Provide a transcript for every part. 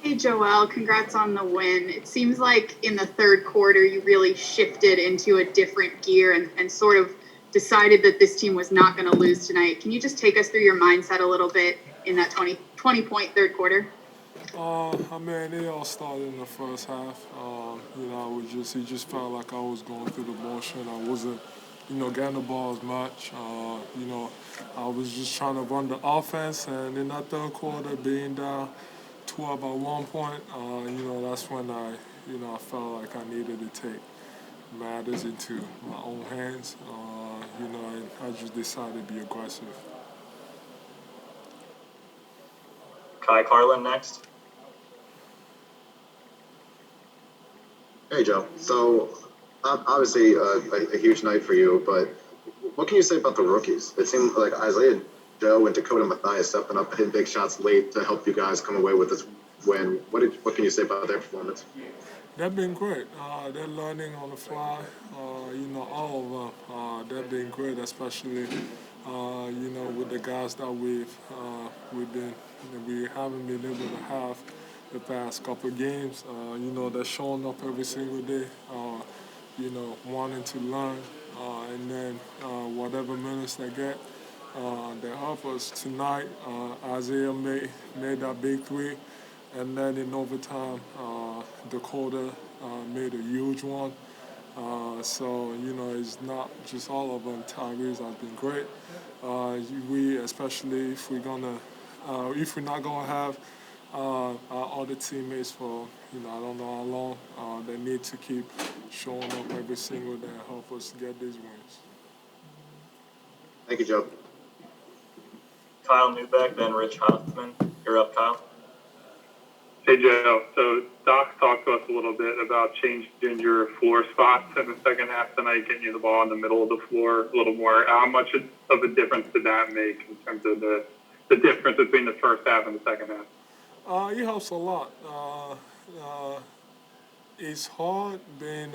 Hey Joelle, congrats on the win. It seems like in the third quarter you really shifted into a different gear and sort of decided that this team was not going to lose tonight. Can you just take us through your mindset a little bit in that 20 point third quarter? I mean, it all started in the first half. It just felt like I was going through the motion. I wasn't, getting the ball as much. I was just trying to run the offense, and in that third quarter, being down 12 at one point, that's when I felt like I needed to take matters into my own hands. And I just decided to be aggressive. Kai Carlin next. Hey, Joe. So, obviously, a huge night for you, but what can you say about the rookies? It seemed like Isaiah Joe and Dakota Mathias stepping up, hitting big shots late to help you guys come away with this win. What can you say about their performance? They've been great. They're learning on the fly. All of them. They've been great, especially with the guys that we haven't been able to have the past couple of games. They're showing up every single day. Wanting to learn, and then whatever minutes they get, they help us tonight. Isaiah made that big three. And then in overtime, Dakota made a huge one. It's not just all of them. Tyrese has been great. We, especially if we're not gonna have our other teammates for I don't know how long, they need to keep showing up every single day and help us get these wins. Thank you, Joe. Kyle Newbeck, then Rich Hoffman. You're up, Kyle. Hey, Joe. So Doc talked to us a little bit about changing your floor spots in the second half tonight, getting you the ball in the middle of the floor a little more. How much of a difference did that make in terms of the difference between the first half and the second half? It helps a lot. It's hard being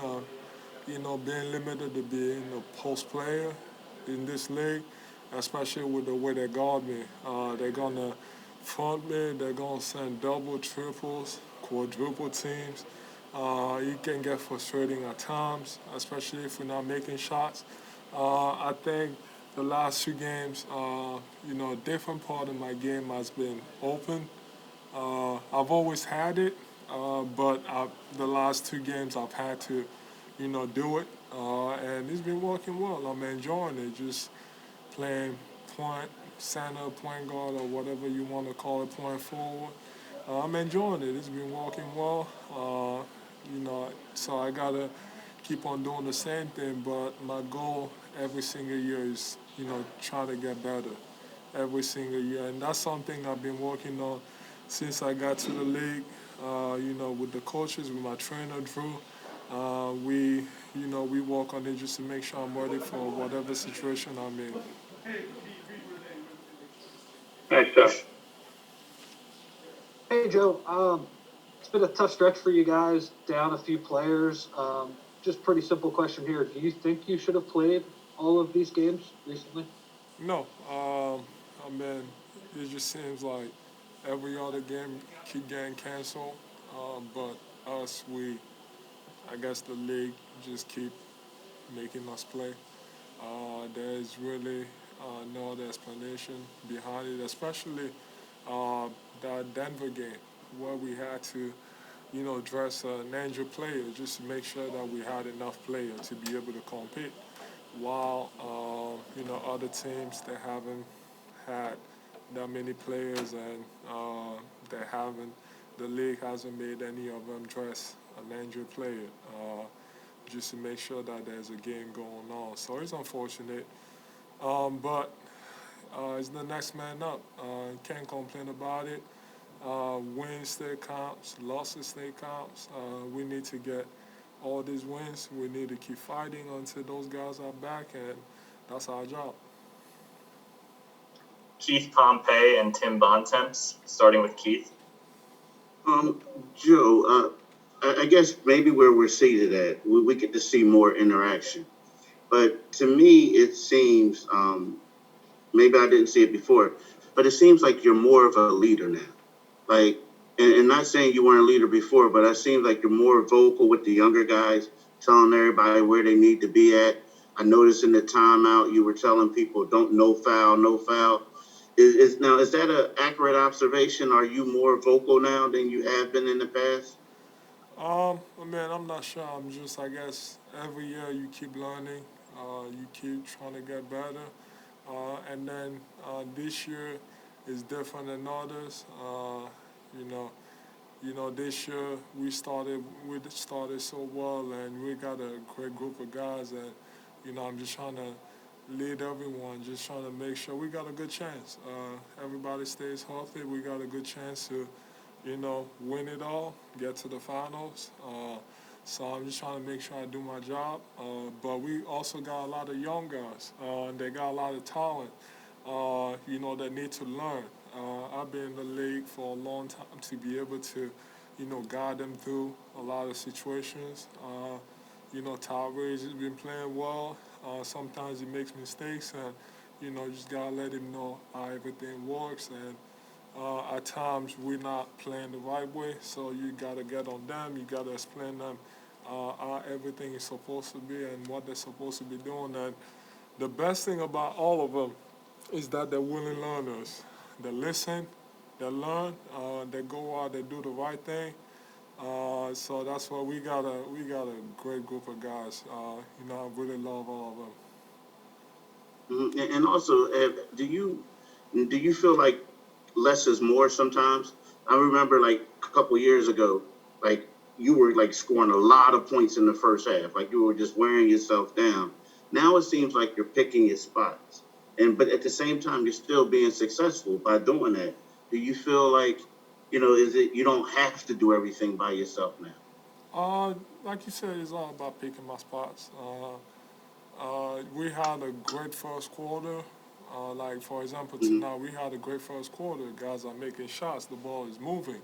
limited to being a post player in this league, especially with the way they guard me. They're gonna front me. They're gonna send double, triples, quadruple teams. It can get frustrating at times, especially if we're not making shots. I think the last two games, a different part of my game has been open. I've always had it, but the last two games I've had to, do it, and it's been working well. I'm enjoying it. Just playing point center, point guard, or whatever you want to call it, point forward. I'm enjoying it. It's been working well. So I gotta keep on doing the same thing. But my goal every single year is, try to get better every single year, and that's something I've been working on since I got to the league. With the coaches, with my trainer Drew, we work on it just to make sure I'm ready for whatever situation I'm in. Nice job. Hey, Joe. It's been a tough stretch for you guys, down a few players. Just pretty simple question here. Do you think you should have played all of these games recently? No, I mean, it just seems like every other game keep getting canceled. But us, I guess the league just keep making us play. There's really no other explanation behind it, especially uh, that Denver game where we had to, dress an injured player just to make sure that we had enough players to be able to compete. While other teams they haven't had that many players, and they haven't the league hasn't made any of them dress an injured player just to make sure that there's a game going on. So it's unfortunate, but it's the next man up. Can't complain about it. Wins still counts, losses still counts. We need to get all these wins. We need to keep fighting until those guys are back, and that's our job. Keith Pompey and Tim Bontemps, starting with Keith. Um, Joe, I guess maybe where we're seated at, we get to see more interaction. But to me, it seems, maybe I didn't see it before, but it seems like you're more of a leader now. Like and not saying you weren't a leader before, but it seems like you're more vocal with the younger guys, telling everybody where they need to be at. I noticed in the timeout you were telling people, "Don't no foul, no foul." Is that an accurate observation? Are you more vocal now than you have been in the past? Man, I'm not sure. I'm just, I guess, every year you keep learning, you keep trying to get better, and then this year is different than others. You know, this year we started so well, and we got a great group of guys, and I'm just trying to lead everyone, just trying to make sure we got a good chance. Everybody stays healthy. We got a good chance to win it all, get to the finals. So I'm just trying to make sure I do my job. But we also got a lot of young guys. They got a lot of talent, that need to learn. I've been in the league for a long time to be able to, guide them through a lot of situations. Tyrese has been playing well. Sometimes he makes mistakes, and, you just got to let him know how everything works. And at times we're not playing the right way, so you gotta get on them. You gotta explain them how everything is supposed to be and what they're supposed to be doing. And the best thing about all of them is that they're willing learners. They listen, they learn, they go out, they do the right thing. So that's why we got a great group of guys. I really love all of them. And also, do you feel like less is more sometimes? I remember like a couple years ago, like you were like scoring a lot of points in the first half, like you were just wearing yourself down. Now it seems like you're picking your spots, but at the same time you're still being successful by doing that. Do you feel like, is it you don't have to do everything by yourself now? Like you said, it's all about picking my spots. We had a great first quarter. Like, for example, Mm-hmm. tonight we had a great first quarter. Guys are making shots. The ball is moving.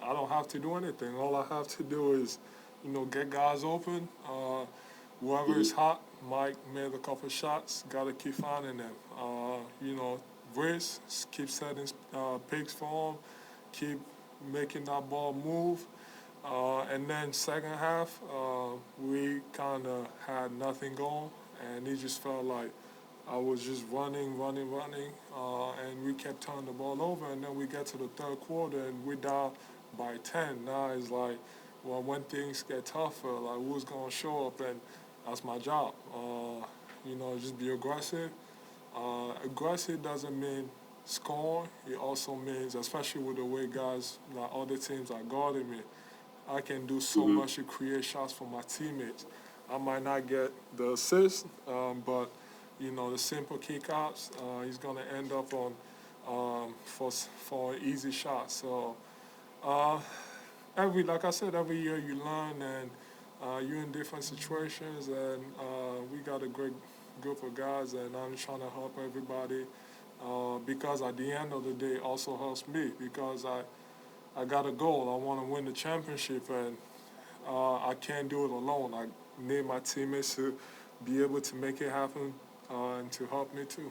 I don't have to do anything. All I have to do is, get guys open. Whoever is hot, Mike made a couple shots. Got to keep finding them. Briss, keep setting picks for him. Keep making that ball move. And then second half, we kind of had nothing going, and it just felt like I was just running, and we kept turning the ball over. And then we get to the third quarter, and we're down by 10. Now it's like, well, when things get tougher, like who's gonna show up, and that's my job. Just be aggressive. Aggressive doesn't mean score. It also means, especially with the way guys, like other teams are guarding me, I can do so Mm-hmm. much to create shots for my teammates. I might not get the assist, but the simple kickouts, he's gonna end up on for an easy shot. So uh, like I said, every year you learn, and you're in different situations, and we got a great group of guys, and I'm trying to help everybody because at the end of the day, it also helps me because I got a goal. I want to win the championship, and I can't do it alone. I need my teammates to be able to make it happen and to help me too.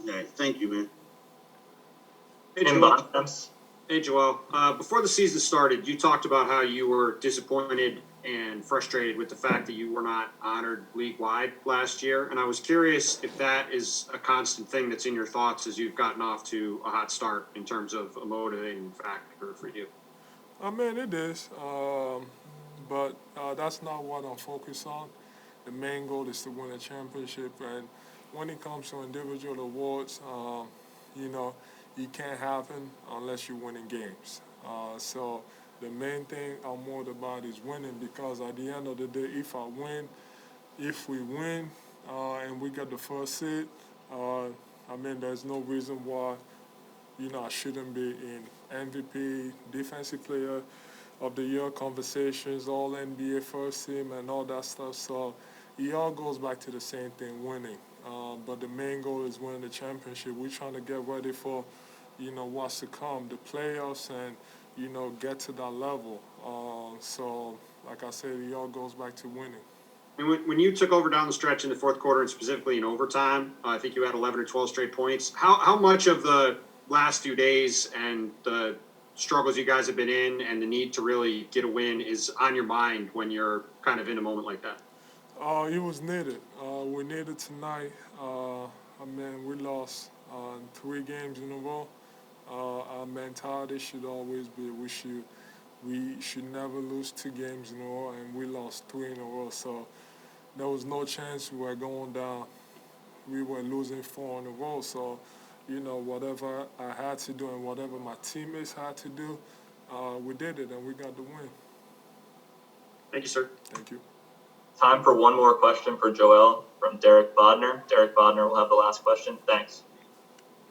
All right, thank you, man. Hey, In Joel. bonds, Hey, Joel. Before the season started, you talked about how you were disappointed and frustrated with the fact that you were not honored league-wide last year. And I was curious if that is a constant thing that's in your thoughts as you've gotten off to a hot start in terms of a motivating factor for you. I mean, it is, but that's not what I'm focused on. The main goal is to win a championship, and when it comes to individual awards, you know, it can't happen unless you're winning games. So the main thing I'm worried about is winning because at the end of the day, if we win, and we get the first seed, I mean, there's no reason why I shouldn't be in MVP, Defensive Player of the Year conversations, All NBA first team, and all that stuff. So it all goes back to the same thing, winning. But the main goal is winning the championship. We're trying to get ready for, what's to come, the playoffs, and get to that level. So, like I said, it all goes back to winning. And when you took over down the stretch in the fourth quarter and specifically in overtime, I think you had 11 or 12 straight points. How much of the last few days and the struggles you guys have been in and the need to really get a win is on your mind when you're kind of in a moment like that? It was needed. We needed tonight. We lost 3 games in a row. Our mentality should always be we should never lose 2 games in a row, and we lost 3 in a row. So there was no chance we were going down. We were losing 4 in a row. So, whatever I had to do and whatever my teammates had to do, we did it and we got the win. Thank you, sir. Thank you. Time for one more question for Joel from Derek Bodner. Derek Bodner will have the last question. Thanks.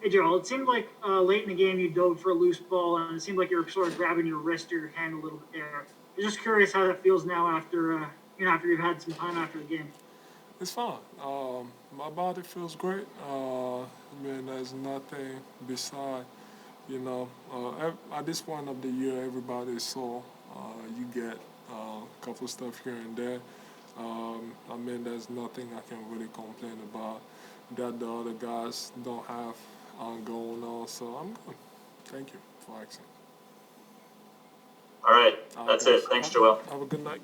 Hey, Joel, it seemed like late in the game you dove for a loose ball, and it seemed like you were sort of grabbing your wrist or your hand a little bit there. I'm just curious how that feels now after after you've had some time after the game. It's fine. My body feels great. There's nothing beside, at this point of the year, everybody is sore. You get a couple stuff here and there. There's nothing I can really complain about that the other guys don't have going on. So I'm good. Thank you for asking. All right. That's it. Thanks, Joel. Have a good night.